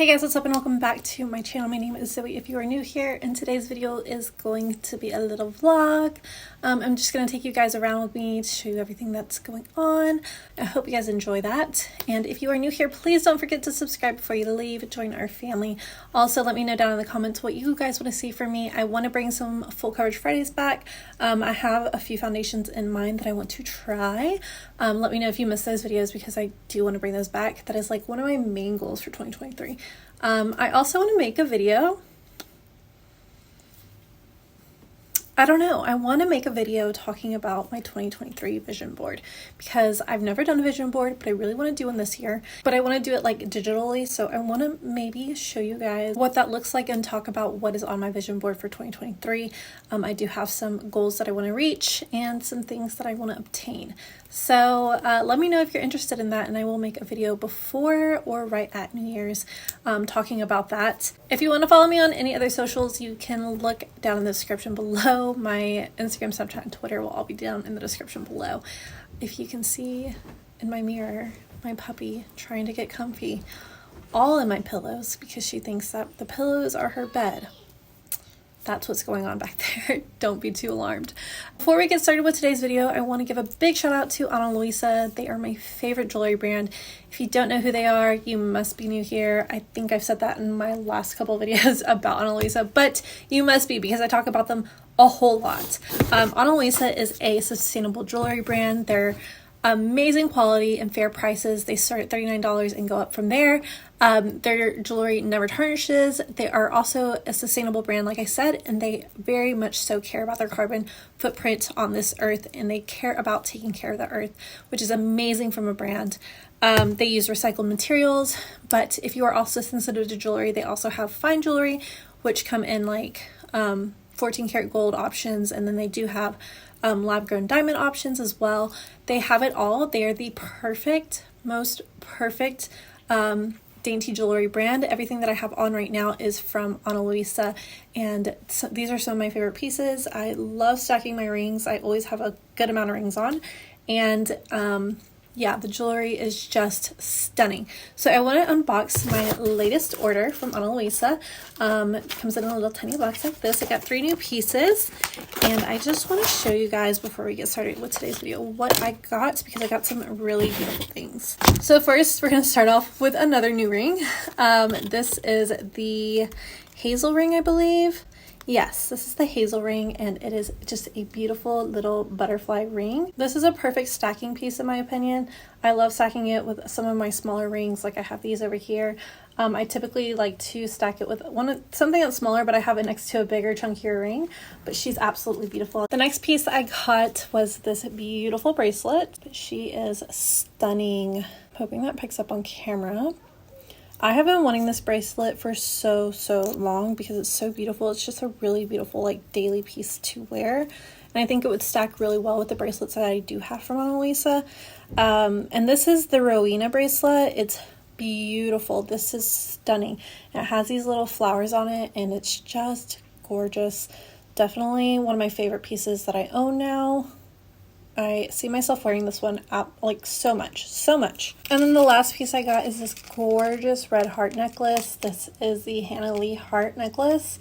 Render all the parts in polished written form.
Hey guys, what's up and welcome back to my channel. My name is Zoey if you are new here, and today's video is going to be a little vlog. I'm just going to take you guys around with me to show you everything that's going on. I hope you guys enjoy that, and if you are new here, please don't forget to subscribe before you leave. Join our family. Also, let me know down in the comments what you guys want to see from me. I want to bring some full coverage Fridays back. I have a few foundations in mind that I want to try. Let me know if you missed those videos because I do want to bring those back. That is like one of my main goals for 2023. I also want to make a video. I want to make a video talking about my 2023 vision board because I've never done a vision board, but I really want to do one this year. But I want to do it like digitally, so I want to maybe show you guys what that looks like and talk about what is on my vision board for 2023. I do have some goals that I want to reach and some things that I want to obtain. So let me know if you're interested in that, and I will make a video before or right at New Year's talking about that. If you want to follow me on any other socials, you can look down in the description below. My Instagram, Snapchat, and Twitter will all be down in the description below. If you can see in my mirror, my puppy trying to get comfy all in my pillows because she thinks that the pillows are her bed. That's what's going on back there. Don't be too alarmed. Before we get started with today's video, I want to give a big shout out to Ana Luisa. They are my favorite jewelry brand. If you don't know who they are, you must be new here. I think I've said that in my last couple of videos about Ana Luisa, but you must be because I talk about them a whole lot. Ana Luisa is a sustainable jewelry brand. They're amazing quality and fair prices. They start at $39 and go up from there. Their jewelry never tarnishes. They are also a sustainable brand, like I said, and they very much so care about their carbon footprint on this earth, and they care about taking care of the earth, which is amazing from a brand. They use recycled materials, but if you are also sensitive to jewelry, they also have fine jewelry, which come in like 14 karat gold options, and then they do have lab grown diamond options as well. They have it all. They are the most perfect dainty jewelry brand. Everything that I have on right now is from Ana Luisa, and these are some of my favorite pieces. I love stacking my rings. I always have a good amount of rings on, and yeah, the jewelry is just stunning. So I want to unbox my latest order from Ana Luisa. It comes in a little tiny box like this. I got 3 new pieces, and I just want to show you guys before we get started with today's video what I got, because I got some really beautiful things. So first, we're going to start off with another new ring. This is the hazel ring, I believe. Yes, this is the hazel ring, and it is just a beautiful little butterfly ring. This is a perfect stacking piece in my opinion. I love stacking it with some of my smaller rings, like I have these over here. I typically like to stack it with something that's smaller, but I have it next to a bigger, chunkier ring, but she's absolutely beautiful. The next piece I got was this beautiful bracelet. She is stunning. I'm hoping that picks up on camera. I have been wanting this bracelet for so long because it's so beautiful. It's just a really beautiful like daily piece to wear, and I think it would stack really well with the bracelets that I do have from Ana Luisa. And this is the Rowena bracelet. It's beautiful. This is stunning. And it has these little flowers on it, and it's just gorgeous. Definitely one of my favorite pieces that I own now. I see myself wearing this one up like so much. And then the last piece I got is this gorgeous red heart necklace. This is the Hannah Lee heart necklace,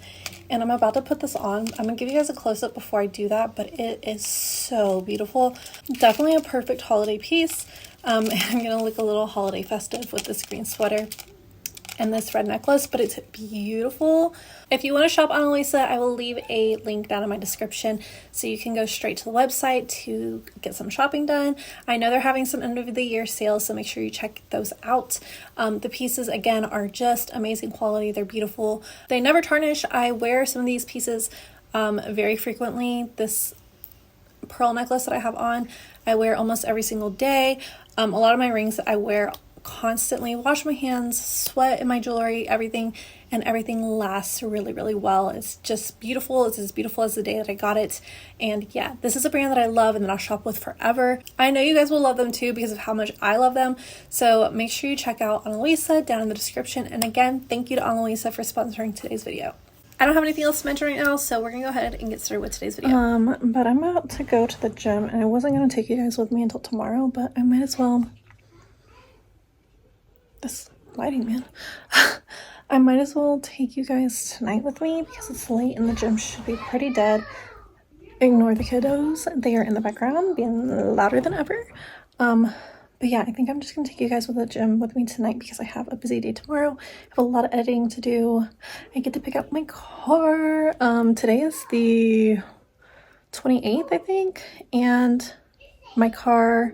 and I'm about to put this on. I'm gonna give you guys a close-up before I do that, but it is so beautiful. Definitely a perfect holiday piece. I'm gonna look a little holiday festive with this green sweater and this red necklace, but it's beautiful. If you want to shop Ana Luisa, I will leave a link down in my description so you can go straight to the website to get some shopping done. I know they're having some end of the year sales, so make sure you check those out. The pieces again are just amazing quality. They're beautiful. They never tarnish. I wear some of these pieces very frequently. This pearl necklace that I have on, I wear almost every single day. A lot of my rings that I wear constantly, wash my hands, sweat in my jewelry, everything, and everything lasts really well. It's just beautiful. It's as beautiful as the day that I got it. And yeah, this is a brand that I love and that I'll shop with forever. I know you guys will love them too because of how much I love them. So make sure you check out Ana Luisa down in the description. And again, thank you to Ana Luisa for sponsoring today's video. I don't have anything else to mention right now, so we're gonna go ahead and get started with today's video. But I'm about to go to the gym, and I wasn't gonna take you guys with me until tomorrow, but I might as well. This lighting, man. I might as well take you guys tonight with me because it's late and the gym should be pretty dead. Ignore the kiddos. They are in the background being louder than ever. But yeah, I think I'm just gonna take you guys to the gym with me tonight because I have a busy day tomorrow. I have a lot of editing to do. I get to pick up my car. Today is the 28th, I think, and my car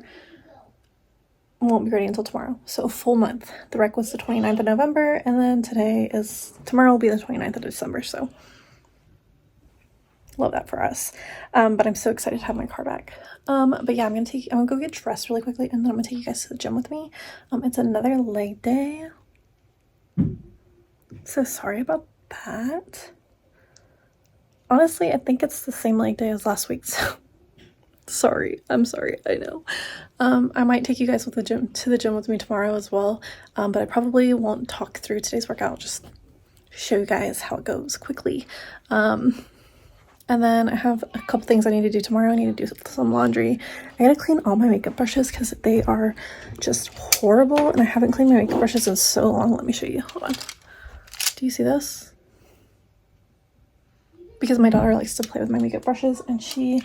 won't be ready until tomorrow, so a full month. The wreck was the 29th of November, and then tomorrow will be the 29th of December, so love that for us. But I'm so excited to have my car back. But yeah, I'm gonna go get dressed really quickly, and then I'm gonna take you guys to the gym with me. It's another leg day, so sorry about that. Honestly, I think it's the same leg day as last week, so sorry. I'm sorry, I know. I might take you guys to the gym with me tomorrow as well, but I probably won't talk through today's workout. I'll just show you guys how it goes quickly. And then I have a couple things I need to do tomorrow. I need to do some laundry. I gotta clean all my makeup brushes because they are just horrible, and I haven't cleaned my makeup brushes in so long. Let me show you. Hold on. Do you see this? Because my daughter likes to play with my makeup brushes, and she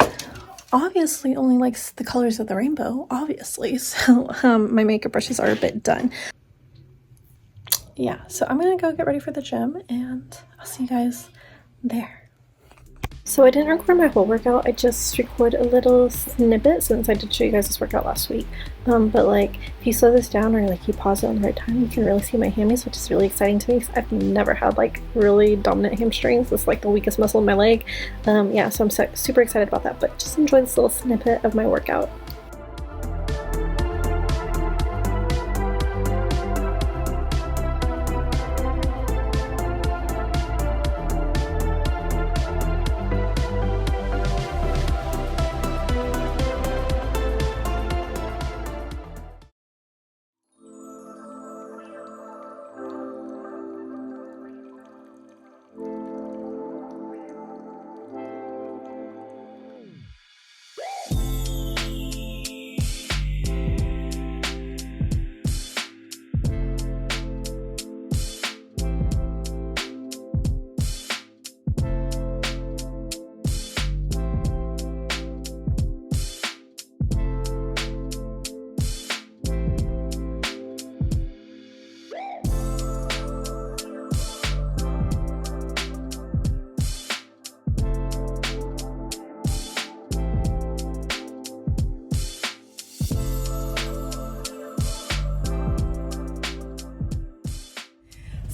obviously only likes the colors of the rainbow, obviously. So my makeup brushes are a bit done. Yeah, so I'm gonna go get ready for the gym, and I'll see you guys there. So I didn't record my whole workout. I just recorded a little snippet since I did show you guys this workout last week. But like, if you slow this down or like you pause it on the right time, you can really see my hammies, which is really exciting to me because I've never had like really dominant hamstrings. This is like the weakest muscle in my leg. Yeah, so I'm super excited about that. But just enjoy this little snippet of my workout.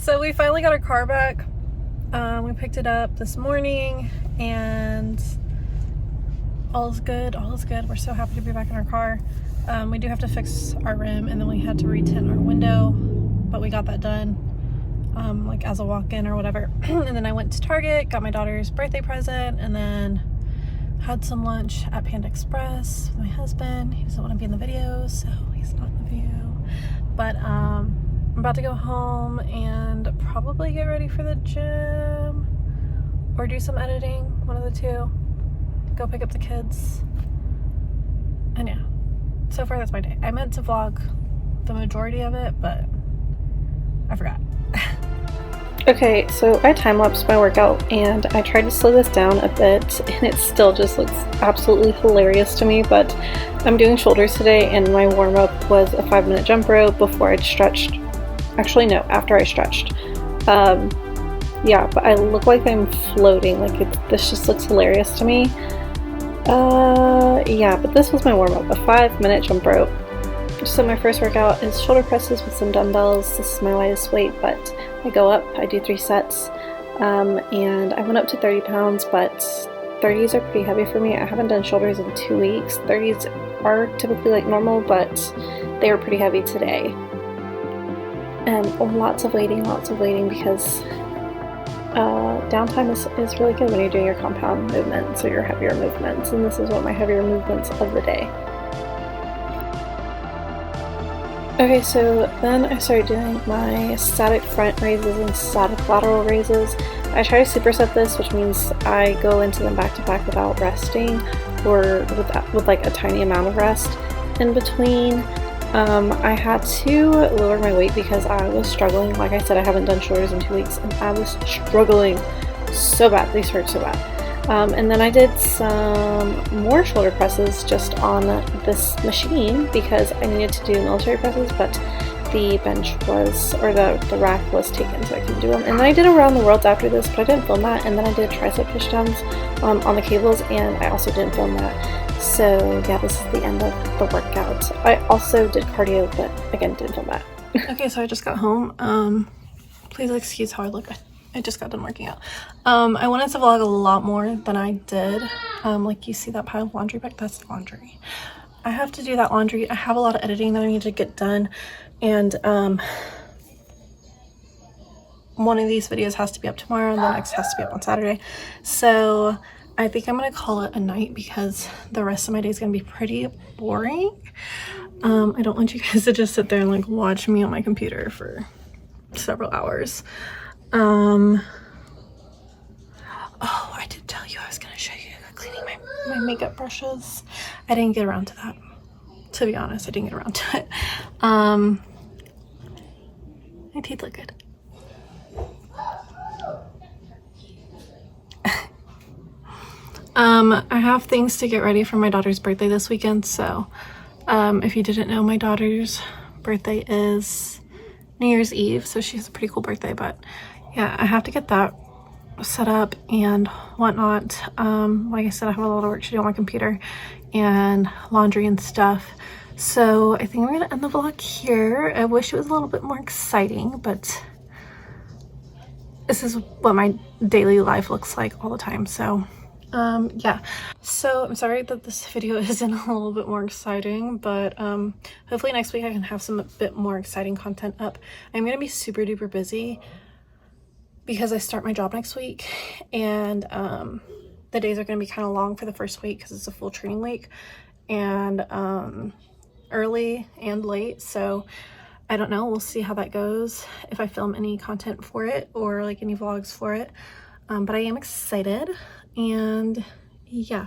So we finally got our car back. We picked it up this morning and all is good, all is good. We're so happy to be back in our car. We do have to fix our rim, and then we had to retint our window, but we got that done like as a walk-in or whatever. And then I went to Target, got my daughter's birthday present, and then had some lunch at Panda Express with my husband. He doesn't want to be in the video, so he's not in the video. But I'm about to go home and probably get ready for the gym or do some editing, one of the two. Go pick up the kids. And yeah, so far that's my day. I meant to vlog the majority of it, but I forgot. Okay, so I time-lapsed my workout and I tried to slow this down a bit, and it still just looks absolutely hilarious to me. But I'm doing shoulders today, and my warm-up was a 5-minute jump rope before I'd stretched. Actually, no, after I stretched. Yeah, but I look like I'm floating. Like, this just looks hilarious to me. Yeah, but this was my warm-up, a 5-minute jump rope. So my first workout is shoulder presses with some dumbbells. This is my lightest weight, but I go up, I do 3 sets, and I went up to 30 pounds, but 30s are pretty heavy for me. I haven't done shoulders in 2 weeks. 30s are typically like normal, but they were pretty heavy today. And lots of waiting because downtime is really good when you're doing your compound movements or your heavier movements, and this is one of my heavier movements of the day. Okay, so then I started doing my static front raises and static lateral raises. I try to superset this, which means I go into them back to back without resting, or with like a tiny amount of rest in between. I had to lower my weight because I was struggling. Like I said, I haven't done shoulders in 2 weeks and I was struggling so bad. These hurt so bad. And then I did some more shoulder presses just on this machine because I needed to do military presses, but the bench was, or the rack was taken, so I couldn't do them. And then I did around the worlds after this, but I didn't film that. And then I did tricep pushdowns on the cables, and I also didn't film that. So yeah, this is the end of the workout. I also did cardio, but again, didn't film that. Okay, so I just got home. Please excuse how I look. I just got done working out. I wanted to vlog a lot more than I did. Like you see that pile of laundry back, that's laundry. I have to do that laundry. I have a lot of editing that I need to get done, and one of these videos has to be up tomorrow and the next has to be up on Saturday. So I think I'm gonna call it a night because the rest of my day is gonna be pretty boring. I don't want you guys to just sit there and like watch me on my computer for several hours. Oh, I did tell you I was gonna show you cleaning my makeup brushes. I didn't get around to that. To be honest, I didn't get around to it. My teeth look good. I have things to get ready for my daughter's birthday this weekend, so if you didn't know, my daughter's birthday is New Year's Eve, so she has a pretty cool birthday, but yeah, I have to get that set up and whatnot. Like I said, I have a lot of work to do on my computer and laundry and stuff, so I think I'm gonna end the vlog here. I wish it was a little bit more exciting, but this is what my daily life looks like all the time. So yeah, so I'm sorry that this video isn't a little bit more exciting, but hopefully next week I can have some bit more exciting content up. I'm gonna be super duper busy because I start my job next week, and the days are gonna be kind of long for the first week because it's a full training week, and early and late, so I don't know, we'll see how that goes, if I film any content for it or like any vlogs for it, but I am excited. And yeah,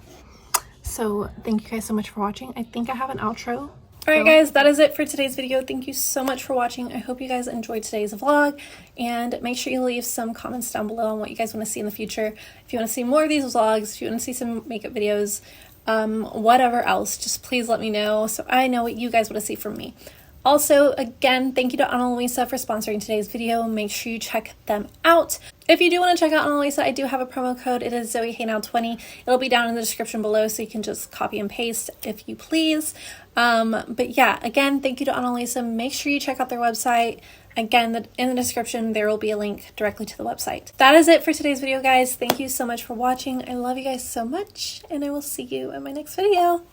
so thank you guys so much for watching. I think I have an outro. Alright guys, that is it for today's video. Thank you so much for watching. I hope you guys enjoyed today's vlog, and make sure you leave some comments down below on what you guys want to see in the future. If you want to see more of these vlogs, if you want to see some makeup videos, whatever else, just please let me know so I know what you guys want to see from me. Also, again, thank you to Ana Luisa for sponsoring today's video. Make sure you check them out. If you do want to check out Ana Luisa, I do have a promo code. It is ZoeyHeyNow20. It'll be down in the description below, so you can just copy and paste if you please. But yeah, again, thank you to Ana Luisa. Make sure you check out their website. Again, in the description, there will be a link directly to the website. That is it for today's video, guys. Thank you so much for watching. I love you guys so much, and I will see you in my next video.